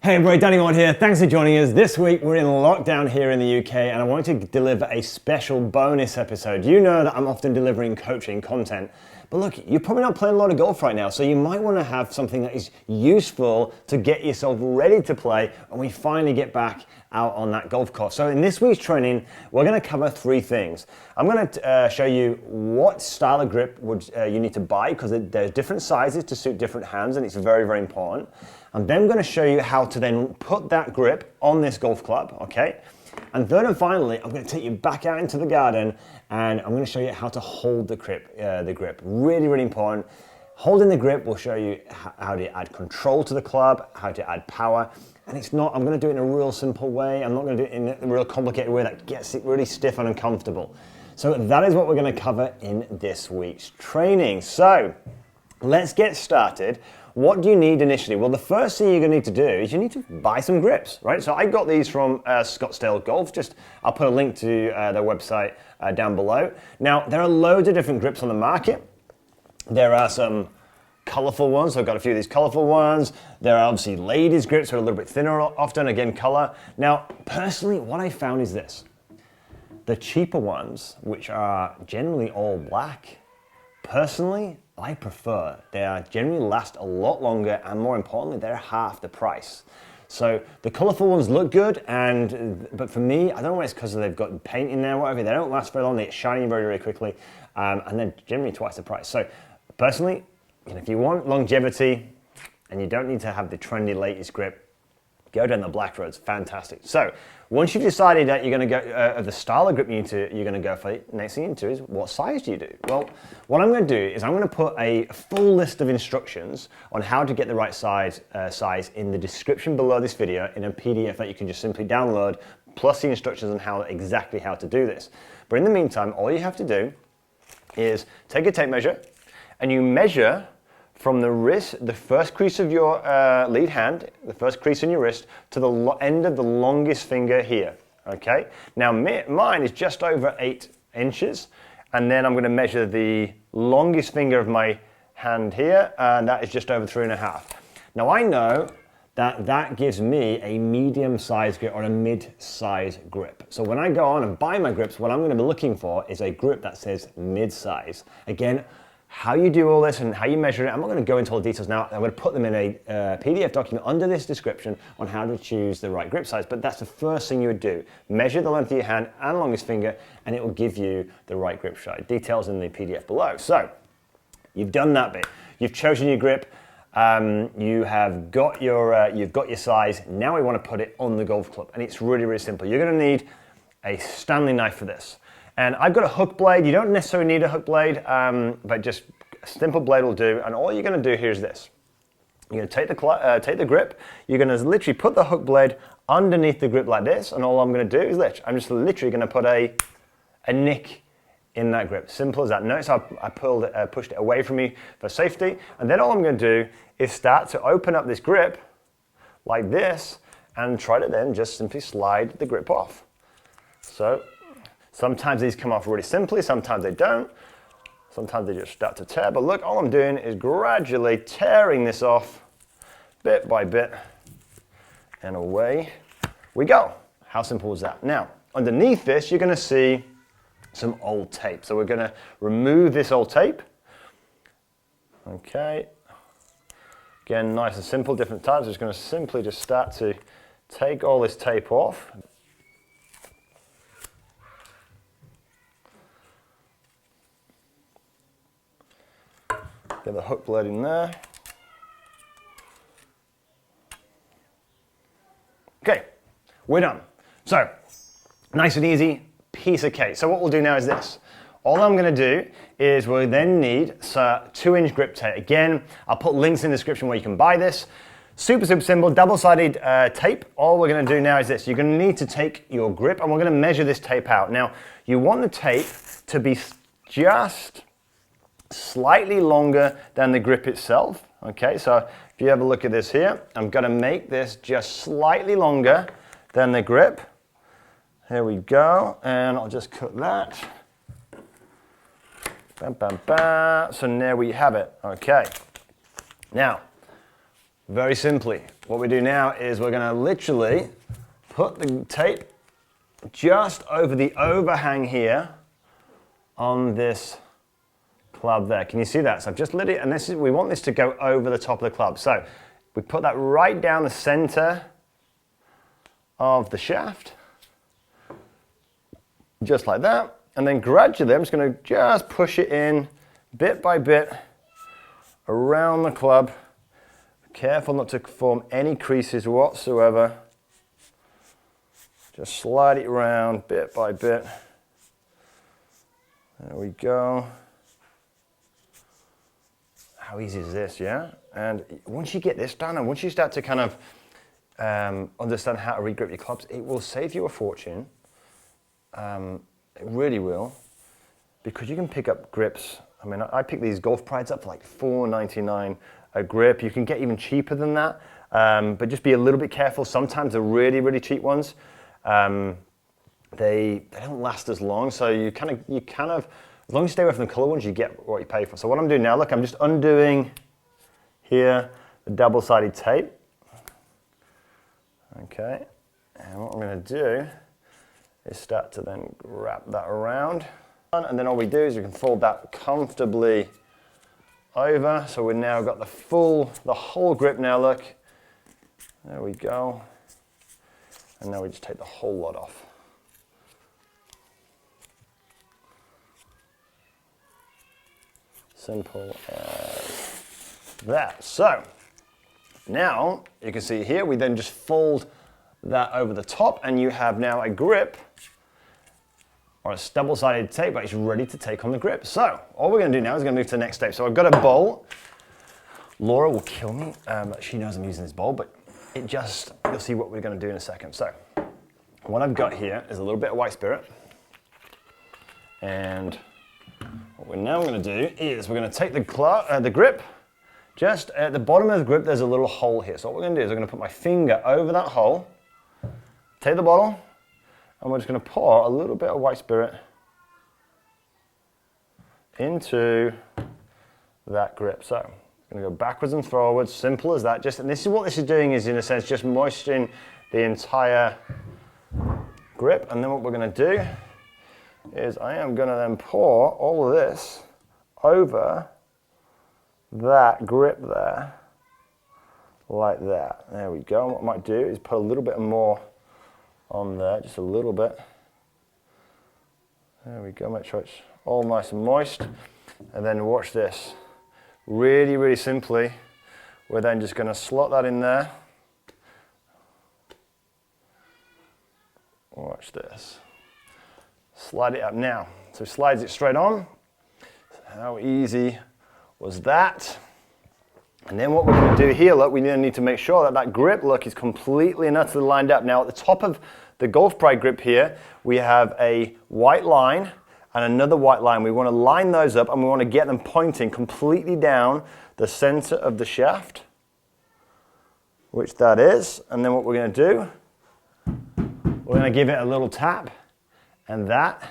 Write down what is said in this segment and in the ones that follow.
Hey everybody, Danny Maude here. Thanks for joining us. This week we're in lockdown here in the UK and I wanted to deliver a special bonus episode. You know that I'm often delivering coaching content, but look, you're probably not playing a lot of golf right now, so you might want to have something that is useful to get yourself ready to play when we finally get back out on that golf course. So in this week's training, we're going to cover three things. I'm going to show you what style of grip you need to buy, because there's different sizes to suit different hands, and it's very, very important. I'm then going to show you how to then put that grip on this golf club, okay? And third and finally, I'm going to take you back out into the garden and I'm going to show you how to hold the grip. Really, really important. Holding the grip will show you how to add control to the club, how to add power. And I'm going to do it in a real simple way. I'm not going to do it in a real complicated way that gets it really stiff and uncomfortable. So that is what we're going to cover in this week's training. So let's get started. What do you need initially? Well, the first thing you're going to need to do is you need to buy some grips, right? So I got these from Scottsdale Golf. I'll put a link to their website down below. Now, there are loads of different grips on the market. There are some colorful ones. So I've got a few of these colorful ones. There are obviously ladies' grips, which are a little bit thinner often, again, color. Now, personally, what I found is this. The cheaper ones, which are generally all black, personally, I prefer. They generally last a lot longer, and more importantly, they're half the price. So the colorful ones look good, but for me, I don't know whether it's because they've got paint in there or whatever. They don't last very long. They get shiny very, very quickly, and they're generally twice the price. So personally, if you want longevity and you don't need to have the trendy latest grip, go down the black roads. Fantastic. So once you've decided that you're going to go the style of grip you're going to go for, next thing you need to do is what size do you do? Well, what I'm going to do is I'm going to put a full list of instructions on how to get the right size in the description below this video in a PDF that you can just simply download, plus the instructions on exactly how to do this. But in the meantime, all you have to do is take a tape measure and you measure from the wrist, the first crease of your lead hand, the first crease in your wrist, to the end of the longest finger here, okay? Now, mine is just over 8 inches, and then I'm going to measure the longest finger of my hand here, and that is just over 3.5. Now, I know that gives me a medium-sized grip or a mid-size grip. So when I go on and buy my grips, what I'm going to be looking for is a grip that says mid-size. Again, how you do all this and how you measure it, I'm not going to go into all the details now. I'm going to put them in a PDF document under this description on how to choose the right grip size, but that's the first thing you would do. Measure the length of your hand and longest finger, and it will give you the right grip size. Details in the PDF below. So, you've done that bit. You've chosen your grip. You've got your size. Now we want to put it on the golf club, and it's really, really simple. You're going to need a Stanley knife for this. And I've got a hook blade. You don't necessarily need a hook blade, but just a simple blade will do. And all you're going to do here is this. You're going to take the grip. You're going to literally put the hook blade underneath the grip like this. And all I'm going to do is I'm just literally going to put a nick in that grip. Simple as that. Notice I pushed it away from me for safety. And then all I'm going to do is start to open up this grip like this and try to then just simply slide the grip off. So sometimes these come off really simply, sometimes they don't. Sometimes they just start to tear. But look, all I'm doing is gradually tearing this off bit by bit. And away we go. How simple is that? Now, underneath this, you're going to see some old tape. So we're going to remove this old tape. Okay. Again, nice and simple, different types. Just going to simply just start to take all this tape off. Get the hook blade in there. Okay, we're done. So, nice and easy, piece of cake. So what we'll do now is this. All I'm going to do is we'll then need 2-inch grip tape. Again, I'll put links in the description where you can buy this. Super, super simple, double-sided tape. All we're going to do now is this. You're going to need to take your grip and we're going to measure this tape out. Now, you want the tape to be just slightly longer than the grip itself. Okay, so if you have a look at this here, I'm going to make this just slightly longer than the grip. Here we go, and I'll just cut that. Bam, bam, bam. So there we have it. Okay. Now, Very simply, what we do now is we're going to literally put the tape just over the overhang here on this club there. Can you see that? So I've just lit it, and we want this to go over the top of the club. So we put that right down the center of the shaft, just like that. And then gradually, I'm just going to just push it in bit by bit around the club. Careful not to form any creases whatsoever. Just slide it around bit by bit. There we go. How easy is this, yeah? And once you get this done, and once you start to kind of understand how to regrip your clubs, it will save you a fortune. It really will, because you can pick up grips. I mean, I pick these golf prides up for like $4.99 a grip. You can get even cheaper than that, but just be a little bit careful. Sometimes the really, really cheap ones, they don't last as long. So you kind of, as long as you stay away from the color ones, you get what you pay for. So what I'm doing now, look, I'm just undoing here the double-sided tape. Okay, and what I'm going to do is start to then wrap that around. And then all we do is we can fold that comfortably over. So we've now got the whole grip now, look. There we go. And now we just take the whole lot off. Simple as that. So now you can see here, we then just fold that over the top, and you have now a grip or a double-sided tape that is ready to take on the grip. So all we're going to do now is going to move to the next step. So I've got a bowl. Laura will kill me. She knows I'm using this bowl, but you'll see what we're going to do in a second. So what I've got here is a little bit of white spirit, and what we're now going to do is we're going to take the grip. Just at the bottom of the grip, there's a little hole here. So what we're going to do is I'm going to put my finger over that hole, take the bottle, and we're just going to pour a little bit of white spirit into that grip. So I'm going to go backwards and forwards, simple as that. And this is what this is doing, is in a sense just moisturing the entire grip. And then what we're going to do is I am going to then pour all of this over that grip there, like that. There we go. And what I might do is put a little bit more on there, just a little bit. There we go. Make sure it's all nice and moist. And then watch this. Really, really simply, we're then just going to slot that in there. Watch this. Slide it up now. So slides it straight on. How easy was that? And then what we're going to do here, look, we need to make sure that that grip, look, is completely and utterly lined up. Now at the top of the golf pride grip here, we have a white line and another white line. We want to line those up, and we want to get them pointing completely down the center of the shaft, which that is. And then what we're going to do, we're going to give it a little tap, and that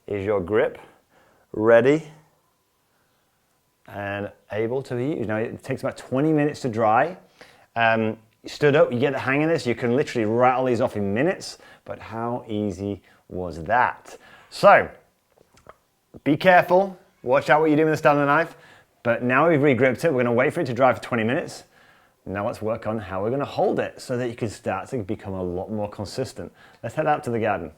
is your grip ready and able to be used. Now it takes about 20 minutes to dry. Stood up, you get the hang of this, you can literally rattle these off in minutes, but how easy was that? So, be careful, watch out what you're doing with the Stanley knife, but now we've regripped it, we're going to wait for it to dry for 20 minutes. Now let's work on how we're going to hold it so that you can start to become a lot more consistent. Let's head out to the garden.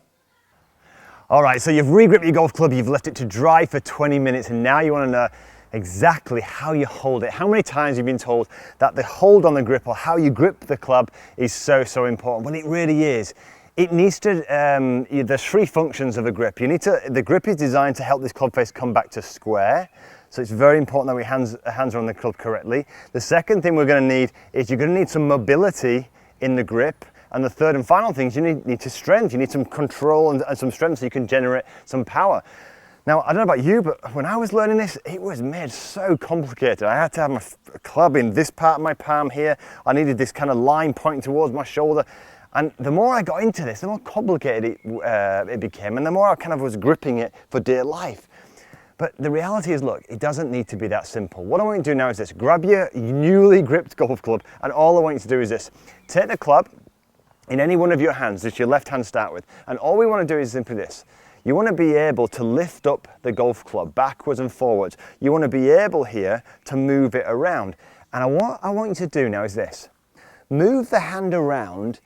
All right, so you've regripped your golf club, you've left it to dry for 20 minutes, and now you want to know exactly how you hold it. How many times you've been told that the hold on the grip, or how you grip the club, is so, so important? Well, it really is. It needs to, there's three functions of a grip. The grip is designed to help this club face come back to square. So it's very important that we hands are on the club correctly. The second thing we're going to need is you're going to need some mobility in the grip. And the third and final thing is you need to strength. You need some control and some strength so you can generate some power. Now, I don't know about you, but when I was learning this, it was made so complicated. I had to have my club in this part of my palm here. I needed this kind of line pointing towards my shoulder. And the more I got into this, the more complicated it became, and the more I kind of was gripping it for dear life. But the reality is, look, it doesn't need to be that simple. What I want you to do now is this. Grab your newly gripped golf club, and all I want you to do is this. Take the club in any one of your hands, just your left hand start with, and all we want to do is simply this. You want to be able to lift up the golf club backwards and forwards. You want to be able here to move it around. And what I want you to do now is this. Move the hand around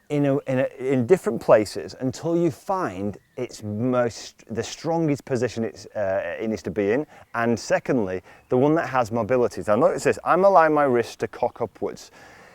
in different places until you find the strongest position it needs to be in, and secondly, the one that has mobility. Now notice this, I'm allowing my wrist to cock upwards.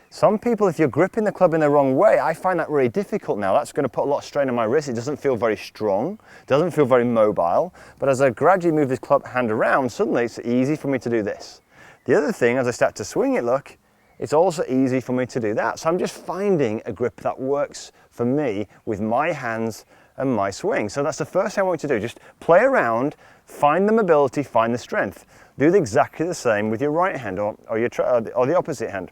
Some people, if you're gripping the club in the wrong way, I find that really difficult now. That's going to put a lot of strain on my wrist. It doesn't feel very strong, doesn't feel very mobile, but as I gradually move this club hand around, suddenly it's easy for me to do this. The other thing, as I start to swing it, look, it's also easy for me to do that. So I'm just finding a grip that works for me with my hands and my swing. So that's the first thing I want you to do. Just play around, find the mobility, find the strength. Do exactly the same with your right hand or the opposite hand.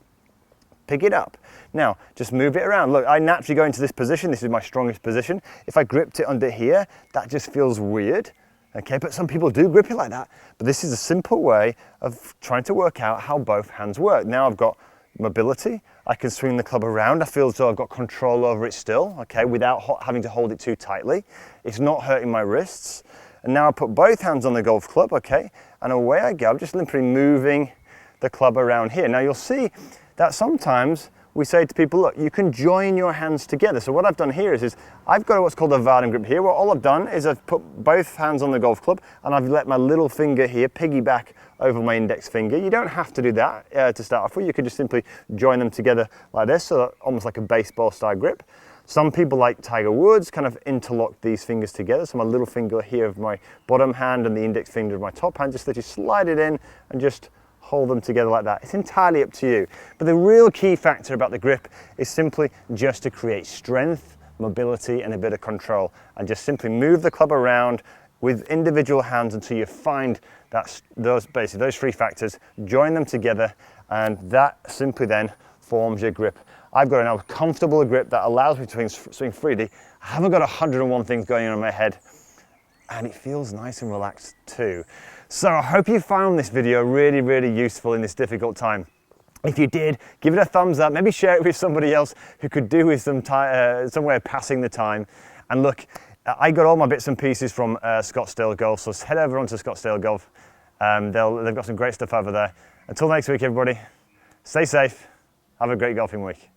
Pick it up. Now, just move it around. Look, I naturally go into this position. This is my strongest position. If I gripped it under here, that just feels weird. Okay, but some people do grip it like that. But this is a simple way of trying to work out how both hands work. Now I've got mobility. I can swing the club around. I feel as though I've got control over it still, okay, without having to hold it too tightly. It's not hurting my wrists. And now I put both hands on the golf club, okay, and away I go. I'm just simply moving the club around here. Now you'll see that sometimes we say to people, look, you can join your hands together. So what I've done here is I've got what's called a Vardon grip here. Well, all I've done is I've put both hands on the golf club and I've let my little finger here piggyback over my index finger. You don't have to do that to start off with. You could just simply join them together like this, so almost like a baseball style grip. Some people, like Tiger Woods, kind of interlock these fingers together. So my little finger here of my bottom hand and the index finger of my top hand, just literally slide it in and just hold them together like that. It's entirely up to you. But the real key factor about the grip is simply just to create strength, mobility, and a bit of control. And just simply move the club around with individual hands until you find those three factors, join them together, and that simply then forms your grip. I've got a comfortable grip that allows me to swing freely. I haven't got 101 things going on in my head, and it feels nice and relaxed too. So I hope you found this video really, really useful in this difficult time. If you did, give it a thumbs up, maybe share it with somebody else who could do with some way of passing the time. And look, I got all my bits and pieces from Scottsdale Golf, so head over onto Scottsdale Golf. They've got some great stuff over there. Until next week, everybody, stay safe, have a great golfing week.